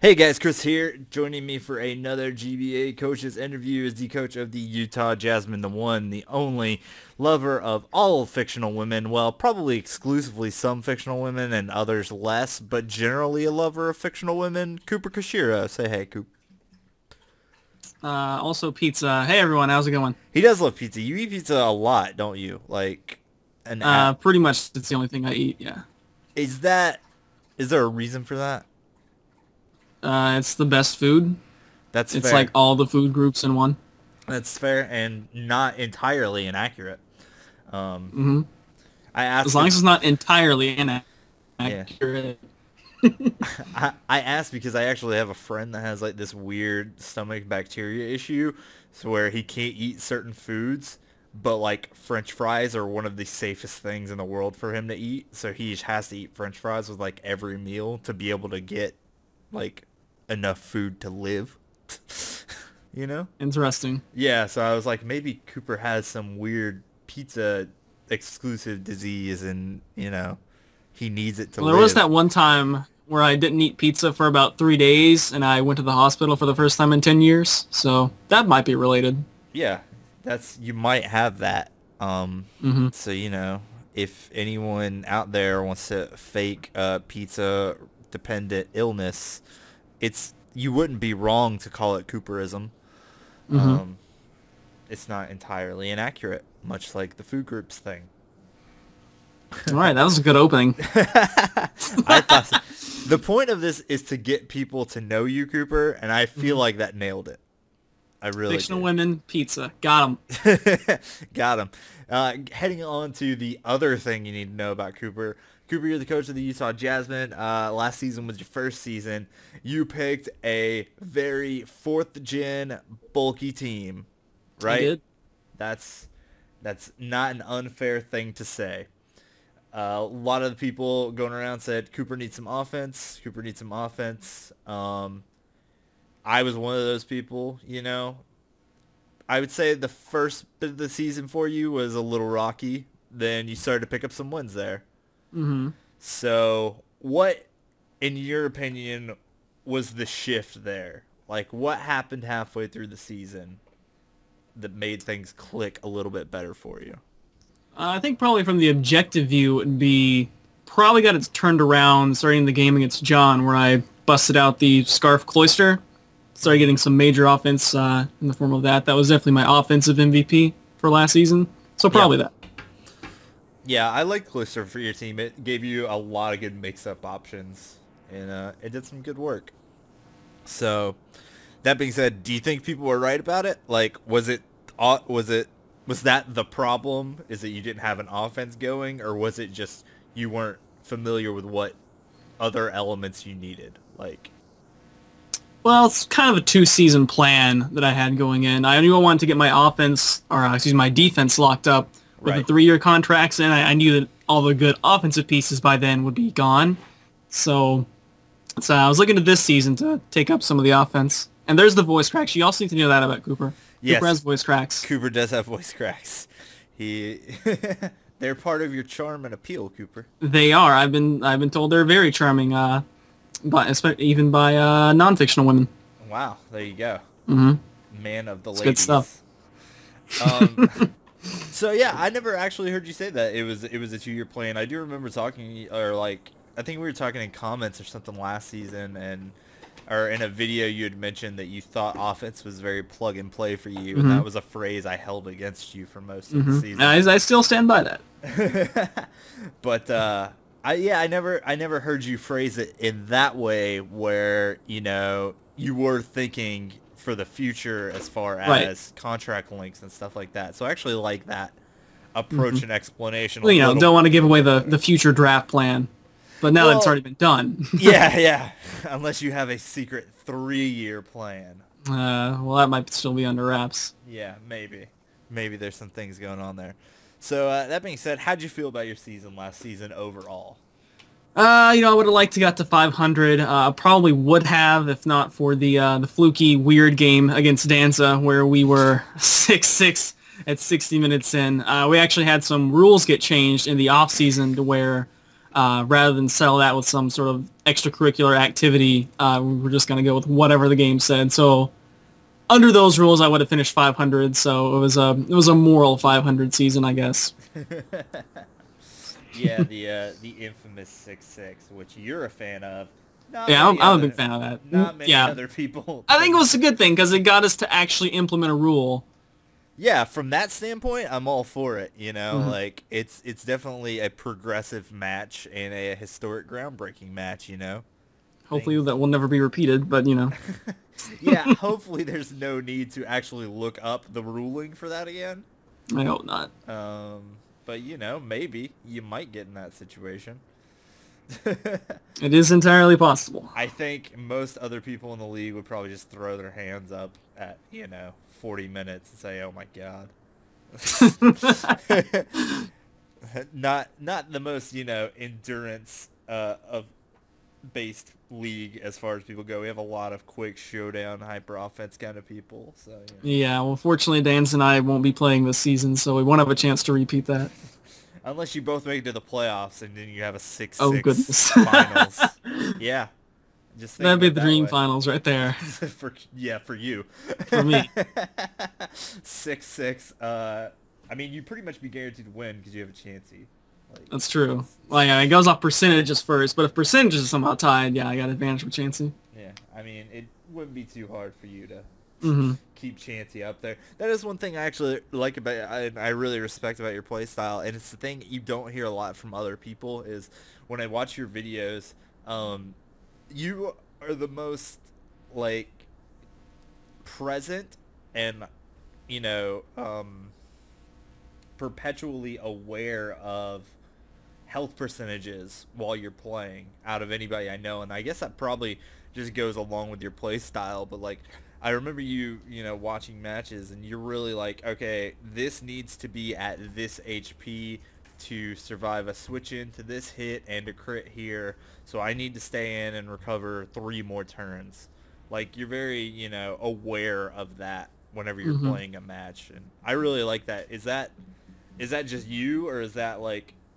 Hey guys, Chris here. Joining me for another GBA coaches interview is the coach of the Utah Jasmine, the one, the only lover of all fictional women. Well, probably exclusively some fictional women and others less, but generally a lover of fictional women, KooperKoushiro. Say hey, Coop. Also pizza. Hey everyone, how's it going? He does love pizza. You eat pizza a lot, don't you? Like an app. Pretty much it's the only thing I eat, yeah. Is there a reason for that? It's the best food. That's It's fair. like all the food groups in one. That's fair and not entirely inaccurate. hmm I asked As long as it's not entirely Yeah. inaccurate. I asked because I actually have a friend that has like this weird stomach bacteria issue, so where he can't eat certain foods, but like French fries are one of the safest things in the world for him to eat. So he just has to eat French fries with like every meal to be able to get like enough food to live. You know? Interesting. Yeah, so I was like, maybe Cooper has some weird pizza exclusive disease and, he needs it to Well, there was live. that one time where I didn't eat pizza for about 3 days, and I went to the hospital for the first time in 10 years. So that might be related. Yeah, you might have that. hmm So, if anyone out there wants to fake pizza dependent illness, you wouldn't be wrong to call it Cooperism. hmm Um, it's not entirely inaccurate, much like the food groups thing. All right, that was a good opening. I thought so. The point of this is to get people to know you, Cooper, and I feel like that nailed it. I really Fictional did. women, pizza. Got 'em. Got him. Heading on to the other thing you need to know about Cooper. Cooper, you're the coach of the Utah Jasmine. Last season was your first season. You picked a very fourth-gen bulky team, right? I did. That's not an unfair thing to say. A lot of the people going around said Cooper needs some offense. Cooper needs some offense. I was one of those people. I would say the first bit of the season for you was a little rocky. Then you started to pick up some wins there. hmm So what, in your opinion, was the shift there? Like, what happened halfway through the season that made things click a little bit better for you? I think probably from the objective view, it would be probably got it turned around starting the game against John, where I busted out the Scarf Cloister. Started getting some major offense in the form of that. That was definitely my offensive MVP for last season. So probably that. Yeah, I like Cloister for your team. It gave you a lot of good mix-up options, and it did some good work. So, that being said, do you think people were right about it? Like, was that the problem? Is that you didn't have an offense going, or was it just you weren't familiar with what other elements you needed? Like, Well, it's kind of a 2-season plan that I had going in. I knew I wanted to get my my defense locked up with the right. 3-year contracts, and I knew that all the good offensive pieces by then would be gone. So I was looking at this season to take up some of the offense. And there's the voice cracks. You also need to know that about Cooper. Yes. Cooper has voice cracks. Cooper does have voice cracks. They're part of your charm and appeal, Cooper. They are. I've been told they're very charming, even by non-fictional women. Wow, there you go. hmm Man of the It's ladies. good stuff. So yeah, I never actually heard you say that it was a 2-year plan. I do remember talking, or like I think we were talking in comments or something last season, or in a video you had mentioned that you thought offense was very plug and play for you, and that was a phrase I held against you for most of the season. I still stand by that. But I never heard you phrase it in that way where you were thinking for the future as far as contract links and stuff like that. So I actually like that approach and explanation. Well, don't want to give away the future draft plan, but now that it's already been done. yeah. Unless you have a secret 3-year plan. Well, that might still be under wraps. Yeah, maybe there's some things going on there. So that being said, how'd you feel about your season last season overall? I would have liked to got to 500. Probably would have if not for the fluky weird game against Danza where we were 6-6 at 60 minutes in. We actually had some rules get changed in the off season to where rather than settle that with some sort of extracurricular activity. We're just going to go with whatever the game said. So under those rules, I would have finished 500. So it was a moral 500 season, I guess. Yeah, the infamous 6-6, which you're a fan of. I'm a big fan of that. Not many other people. I think it was a good thing because it got us to actually implement a rule. Yeah, from that standpoint, I'm all for it. You know, like it's definitely a progressive match and a historic, groundbreaking match. You know. Hopefully that will never be repeated, but you know. Yeah, hopefully there's no need to actually look up the ruling for that again. I hope not. But you know, maybe you might get in that situation. It is entirely possible. I think most other people in the league would probably just throw their hands up at, 40 minutes and say, "Oh my god." Not the most, endurance of based league as far as people go. We have a lot of quick showdown, hyper offense kind of people. So yeah, well, fortunately, Dan's and I won't be playing this season, so we won't have a chance to repeat that. Unless you both make it to the playoffs and then you have a 6-6 finals. Yeah. Just that'd be the dream way. Finals right there. for you. For me. 6-6. I mean, you pretty much be guaranteed to win because you have a chancey. That's true. Well, yeah, it goes off percentages first, but if percentages are somehow tied, yeah, I got advantage with chancey. Yeah, I mean, it wouldn't be too hard for you to keep chancey up there. That is one thing I actually like about, I really respect about your play style, and it's the thing you don't hear a lot from other people is when I watch your videos, you are the most, present and, perpetually aware of health percentages while you're playing out of anybody I know, and I guess that probably just goes along with your play style, but I remember you watching matches and you're really okay, this needs to be at this HP to survive a switch into this hit and a crit here, so I need to stay in and recover 3 more turns. You're very aware of that whenever you're playing a match, and I really like that. Is that just you, or is that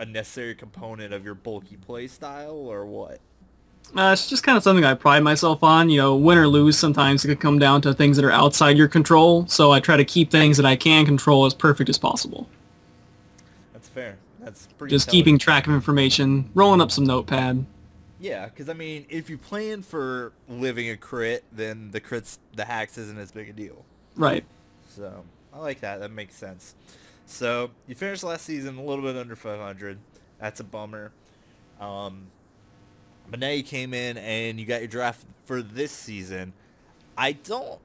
a necessary component of your bulky play style, or what? It's just kind of something I pride myself on. Win or lose, sometimes it could come down to things that are outside your control, so I try to keep things that I can control as perfect as possible. That's fair. That's pretty just keeping track of information, rolling up some notepad. Yeah, because, I mean, if you plan for living a crit, then the hacks isn't as big a deal. Right. So, I like that. That makes sense. So, you finished last season a little bit under 500. That's a bummer. But now you came in and you got your draft for this season. I didn't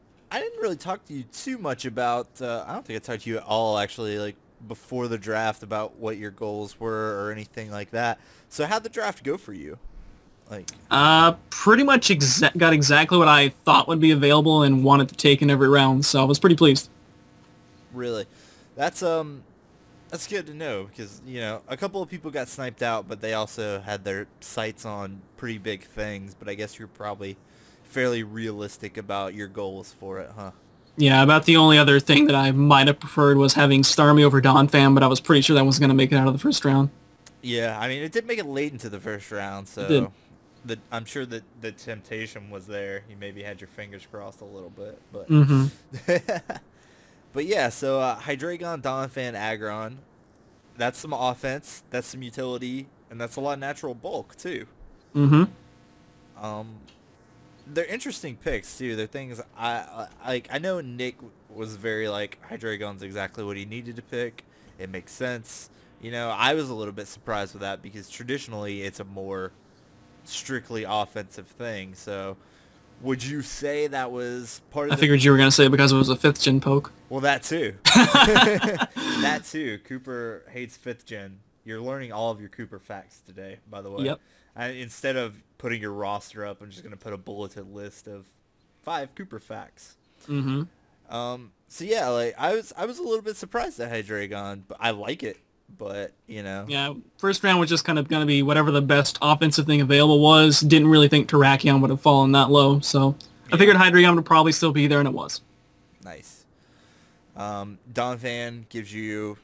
really talk to you too much about, I don't think I talked to you at all, actually, before the draft about what your goals were or anything like that. So how'd the draft go for you? Pretty much got exactly what I thought would be available and wanted to take in every round, so I was pretty pleased. Really? That's good to know because, a couple of people got sniped out, but they also had their sights on pretty big things, but I guess you're probably fairly realistic about your goals for it, huh? Yeah, about the only other thing that I might have preferred was having Starmie over Donphan, but I was pretty sure that wasn't going to make it out of the first round. Yeah, I mean, it did make it late into the first round, so I'm sure that the temptation was there. You maybe had your fingers crossed a little bit, but but yeah, so Hydreigon, Donphan, Aggron, that's some offense, that's some utility, and that's a lot of natural bulk too. They're interesting picks too. They're things I know Nick was very Hydreigon's exactly what he needed to pick. It makes sense. I was a little bit surprised with that because traditionally it's a more strictly offensive thing. So would you say that was part of I figured you were going to say because it was a 5th gen poke. Well, that too. That too. Kooper hates 5th gen. You're learning all of your Kooper facts today, by the way. Yep. Instead of putting your roster up, I'm just going to put a bulleted list of 5 Kooper facts. So yeah, I was a little bit surprised at Hydreigon, but I like it. But, Yeah, first round was just kind of going to be whatever the best offensive thing available was. Didn't really think Terrakion would have fallen that low, so I figured Hydreigon would probably still be there, and it was. Nice. Donphan gives you,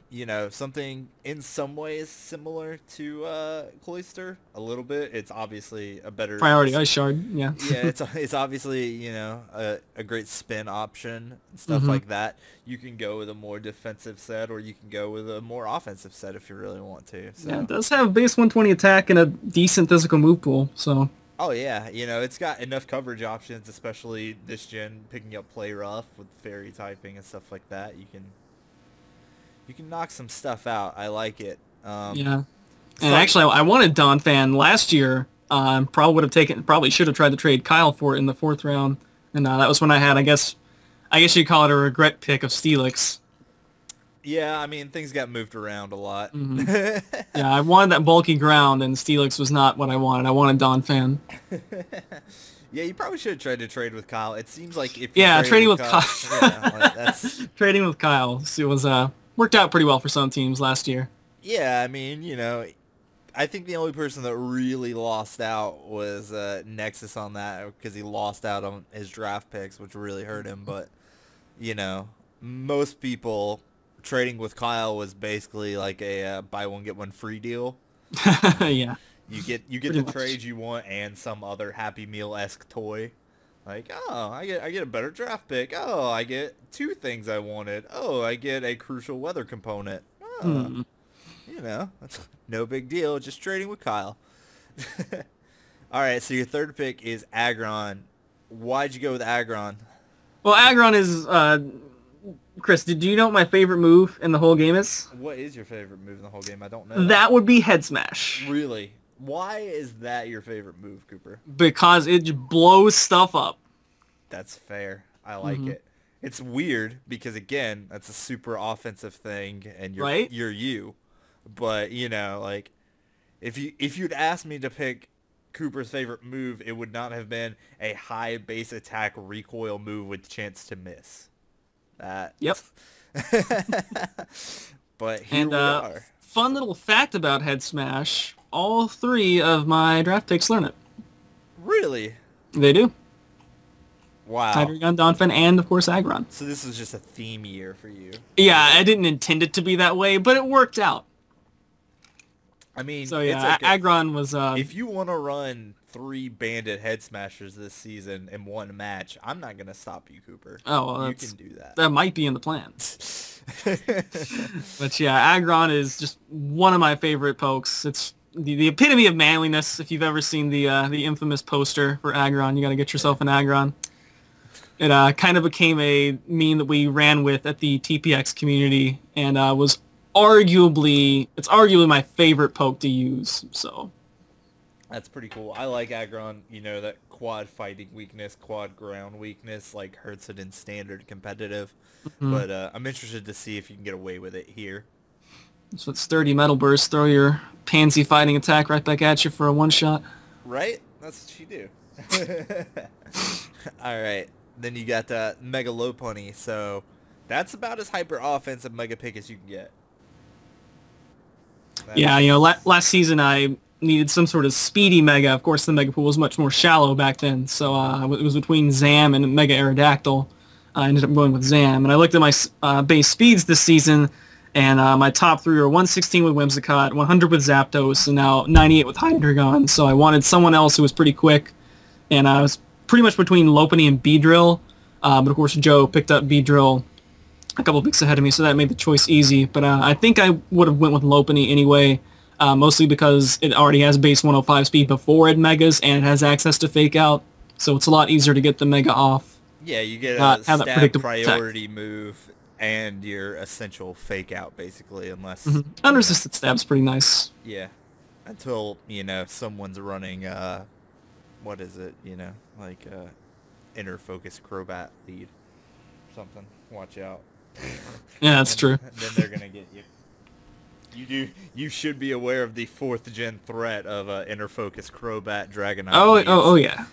something in some ways similar to Cloister a little bit. It's obviously a better Priority Ice Shard, yeah. yeah, it's obviously, a great spin option and stuff Mm-hmm. like that. You can go with a more defensive set, or you can go with a more offensive set if you really want to. Yeah, it So, does have base 120 attack and a decent physical move pool, so... oh yeah, it's got enough coverage options, especially this gen, picking up play rough with fairy typing and stuff like that. You can knock some stuff out. I like it. Yeah. And actually, I wanted Donphan last year. Probably should have tried to trade Kyle for it in the 4th round. And that was when I had, I guess you'd call it a regret pick of Steelix. Yeah, I mean, things got moved around a lot. Yeah, I wanted that bulky ground, and Steelix was not what I wanted. I wanted Donphan. Yeah, you probably should have tried to trade with Kyle. It seems like if trading with Kyle. That's Trading with Kyle. It was worked out pretty well for some teams last year. yeah. I mean, I think the only person that really lost out was Nexus on that because he lost out on his draft picks, which really hurt him. But most people trading with Kyle was basically like a buy one get one free deal. Yeah. You get Pretty the much. trades you want and some other Happy Meal-esque toy. Like, oh, I get a better draft pick. Oh, I get 2 things I wanted. Oh, I get a crucial weather component. Oh, that's no big deal. Just trading with Kyle. All right, so your 3rd pick is Aggron. Why'd you go with Aggron? Well, Aggron is... Chris, do you know what my favorite move in the whole game is? What is your favorite move in the whole game? I don't know. That would be Head Smash. Really? Why is that your favorite move, Cooper? Because it just blows stuff up. That's fair. I like it. It's weird because, again, that's a super offensive thing, and you're you. But, like, if you'd asked me to pick Cooper's favorite move, it would not have been a high base attack recoil move with chance to miss. Yep. But here we are. Fun little fact about Head Smash, all 3 of my draft picks learn it. Really? They do. Wow. Hydreigon, Donphan, and of course Aggron. So this was just a theme year for you. Yeah, I didn't intend it to be that way, but it worked out. I mean, So yeah, Aggron was... if you want to run 3 bandit head smashers this season in one match, I'm not going to stop you, Cooper. Oh, well, you can do that. That might be in the plans. But yeah, Aggron is just one of my favorite pokes. It's the epitome of manliness. If you've ever seen the infamous poster for Aggron, you got to get yourself an Aggron. It kind of became a meme that we ran with at the TPX community, and was arguably my favorite poke to use. So that's pretty cool. I like Aggron. That quad fighting weakness, quad ground weakness, like hurts it in standard competitive. But I'm interested to see if you can get away with it here. So it's sturdy Metal Burst, throw your pansy fighting attack right back at you for a one-shot. Right? That's what you do. All right. Then you got Mega Lopunny, so that's about as hyper offensive Mega Pick as you can get. Yeah, last season I needed some sort of speedy Mega. Of course, the Mega Pool was much more shallow back then, so it was between Zam and Mega Aerodactyl. I ended up going with Zam, and I looked at my base speeds this season, and my top 3 are 116 with Whimsicott, 100 with Zapdos, and now 98 with Hydreigon. So I wanted someone else who was pretty quick, and I was pretty much between Lopunny and Beedrill, but of course Joe picked up Beedrill a couple picks ahead of me, so that made the choice easy. But I think I would have went with Lopunny anyway, mostly because it already has base 105 speed before it Megas, and it has access to Fake Out, so it's a lot easier to get the Mega off. Yeah, you get a have that stab predictable priority move and your essential Fake Out, basically, unless... Unresisted stab's pretty nice. Yeah, until, someone's running, what is it, like, Inner Focus Crobat lead or something. Watch out. Yeah, that's true. Then they're going to get you. You should be aware of the 4th gen threat of Inner Focus Crobat Dragonite. Oh yeah.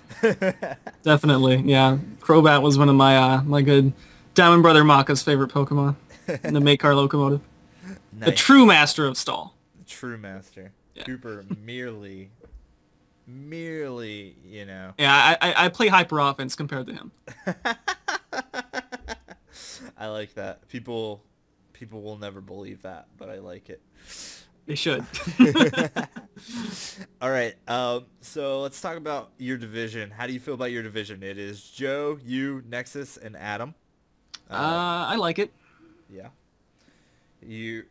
Definitely, yeah. Crobat was one of my good Diamond Brother Maka's favorite Pokemon. The Makar Locomotive. Nice. The true master of stall. The true master. Yeah. Cooper merely, Yeah, I play hyper offense compared to him. I like that. People will never believe that, but I like it. They should. All right. So let's talk about your division. How do you feel about your division? It is Joe, you, Nexus, and Adam. I like it. Yeah. We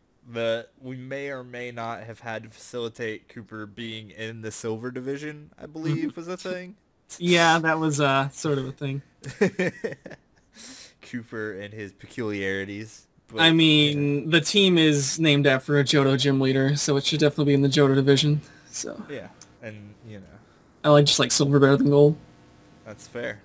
may or may not have had to facilitate Kooper being in the silver division, I believe was a thing. Yeah, that was sort of a thing. Kooper and his peculiarities. But, I mean, the team is named after a Johto gym leader, so it should definitely be in the Johto division. So yeah, and I like just like silver better than gold. that's fair.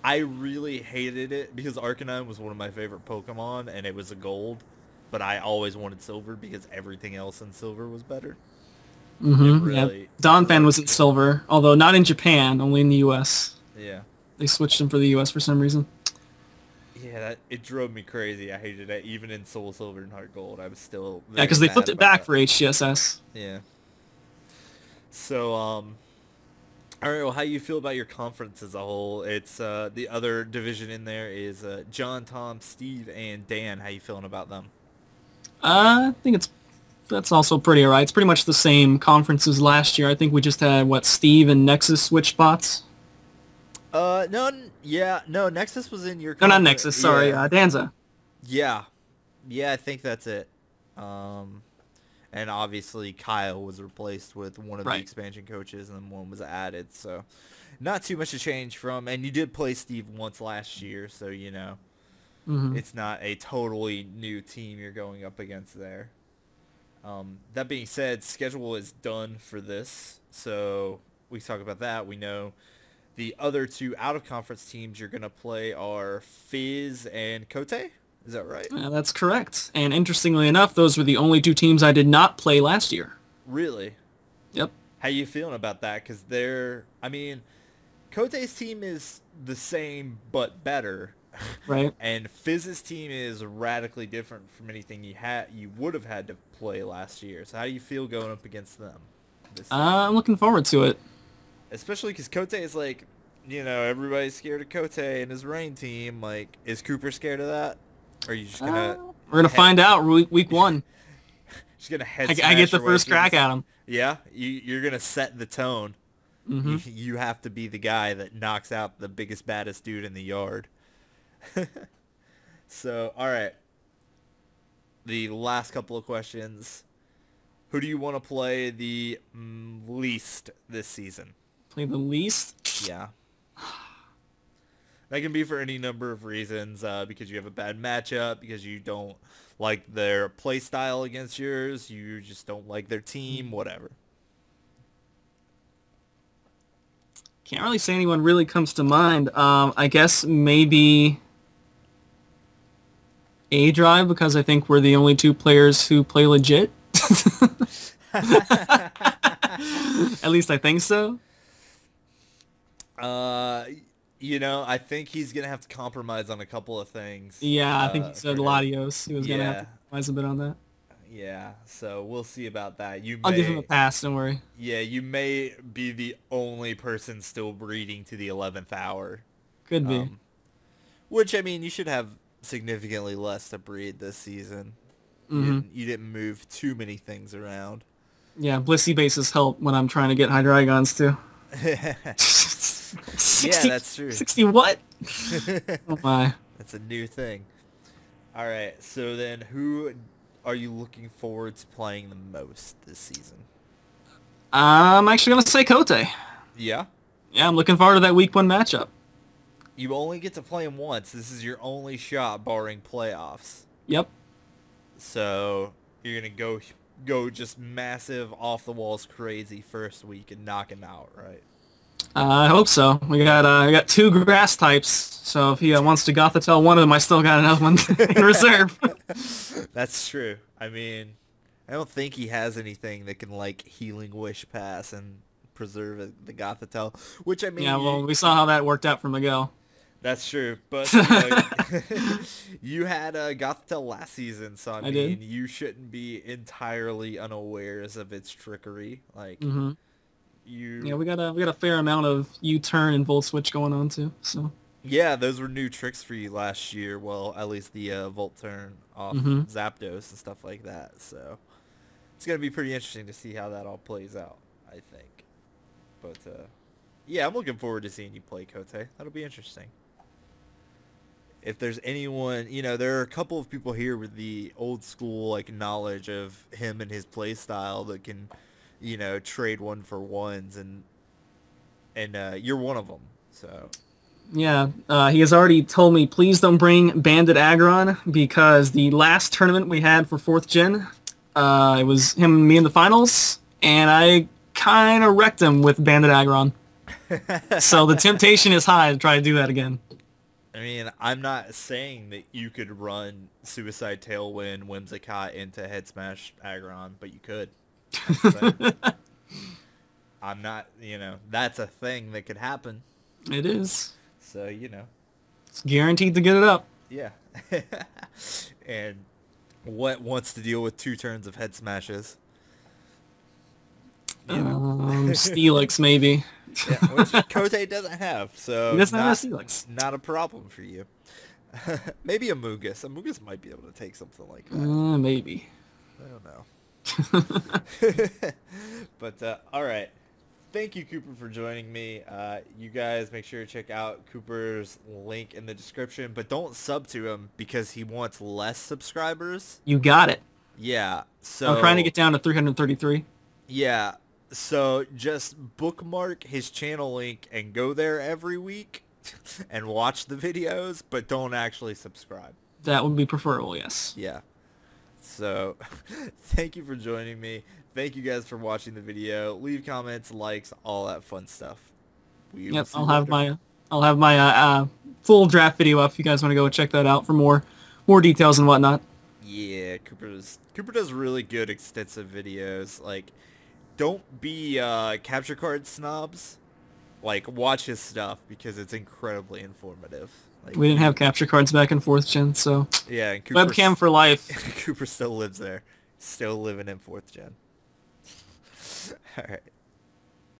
I really hated it because Arcanine was one of my favorite Pokemon, and it was a gold, but I always wanted silver because everything else in silver was better. Yeah. Donphan was in silver, although not in Japan, only in the U.S. Yeah. They switched him for the U.S. for some reason. Yeah, it drove me crazy. I hated it. Even in Soul Silver and Heart Gold, I was still Yeah, because they flipped it back that. for HGSS. Yeah. So, all right, well, how you feel about your conference as a whole? It's the other division in there is John, Tom, Steve, and Dan. How you feeling about them? I think that's also pretty alright. It's pretty much the same conference as last year. I think we just had, Steve and Nexus switch spots? No, Nexus was in your No, not Nexus, sorry, yeah. Danza. Yeah, I think that's it. And obviously Kyle was replaced with one of the expansion coaches, and then one was added, so not too much to change from. And you did play Steve once last year, so it's not a totally new team you're going up against there. That being said, schedule is done for this, so we talk about that. We know the other two out-of-conference teams you're going to play are Fizz and Kote. Is that right? Yeah, that's correct. And interestingly enough, those were the only two teams I did not play last year. Really? Yep. How you feeling about that? Because Kote's team is the same but better. Right. And Fizz's team is radically different from anything you would have had to play last year. So how do you feel going up against them? I'm looking forward to it. Especially because Kote is everybody's scared of Kote and his rain team. Is Kooper scared of that? Or are you just gonna? We're gonna find out week one. Just gonna head. I get the first crack at him. Yeah, you're gonna set the tone. You have to be the guy that knocks out the biggest, baddest dude in the yard. So, all right. The last couple of questions. Who do you want to play the least this season? Play the least? Yeah. That can be for any number of reasons, because you have a bad matchup, because you don't like their play style against yours, you just don't like their team, whatever. Can't really say anyone really comes to mind. I guess maybe A-Drive, because I think we're the only two players who play legit. At least I think so. I think he's going to have to compromise on a couple of things. Yeah, I think he said Latios. He was going to have to compromise a bit on that. Yeah, so we'll see about that. I'll give him a pass, don't worry. Yeah, you may be the only person still breeding to the 11th hour. Could be. Which, you should have significantly less to breed this season. You didn't move too many things around. Yeah, Blissey bases help when I'm trying to get Hydreigons too. 60, yeah, that's true. 60 what? Oh my. That's a new thing. All right, so then who are you looking forward to playing the most this season? I'm actually going to say Kote. Yeah? Yeah, I'm looking forward to that week one matchup. You only get to play him once. This is your only shot barring playoffs. Yep. So you're going to go just massive off the walls crazy first week and knock him out, right? I hope so. We got two grass types, so if he wants to Gothitelle one of them, I still got another one in reserve. That's true. I don't think he has anything that can Healing Wish Pass and preserve the Gothitelle, which yeah, well, we saw how that worked out for Miguel. That's true, but you had Gothitelle last season, so I did. You shouldn't be entirely unawares of its trickery. Yeah, we got a fair amount of U-turn and Volt Switch going on too. So Yeah, those were new tricks for you last year. Well, at least the Volt turn off Hmm. Zapdos and stuff like that. So it's going to be pretty interesting to see how that all plays out, I think. But yeah, I'm looking forward to seeing you play Kote. That'll be interesting. If there's anyone, there are a couple of people here with the old school like knowledge of him and his play style that can, trade one for ones, and you're one of them. So Yeah, he has already told me, please don't bring Bandit Aggron, because the last tournament we had for 4th Gen, it was him and me in the finals, and I kind of wrecked him with Bandit Aggron. So the temptation is high to try to do that again. I mean, I'm not saying that you could run Suicide Tailwind Whimsicott into Head Smash Aggron, but you could. I'm not, that's a thing that could happen. It is. So, It's guaranteed to get it up. Yeah. And what wants to deal with 2 turns of Head Smashes? Steelix, maybe. Yeah, which Kote doesn't have, so He doesn't have a Steelix. Not a problem for you. Maybe a Amogus. Amogus might be able to take something like that. Maybe. I don't know. But, alright. Thank you, Kooper, for joining me. You guys make sure to check out Kooper's link in the description, but don't sub to him because he wants less subscribers. You got it. Yeah, so... I'm trying to get down to 333. Yeah, so just bookmark his channel link and go there every week and watch the videos, but don't actually subscribe. That would be preferable, yes. Yeah. So, thank you for joining me. Thank you guys for watching the video. Leave comments, likes, all that fun stuff. Yep, I'll have my full draft video up if you guys want to go check that out for more details and whatnot. Yeah, Kooper does really good extensive videos. Like, don't be capture card snobs. Like, watch his stuff because it's incredibly informative. Like, We didn't have capture cards back in 4th Gen, so yeah, and Kooper webcam for life. Kooper still lives there. Still living in 4th Gen. Alright.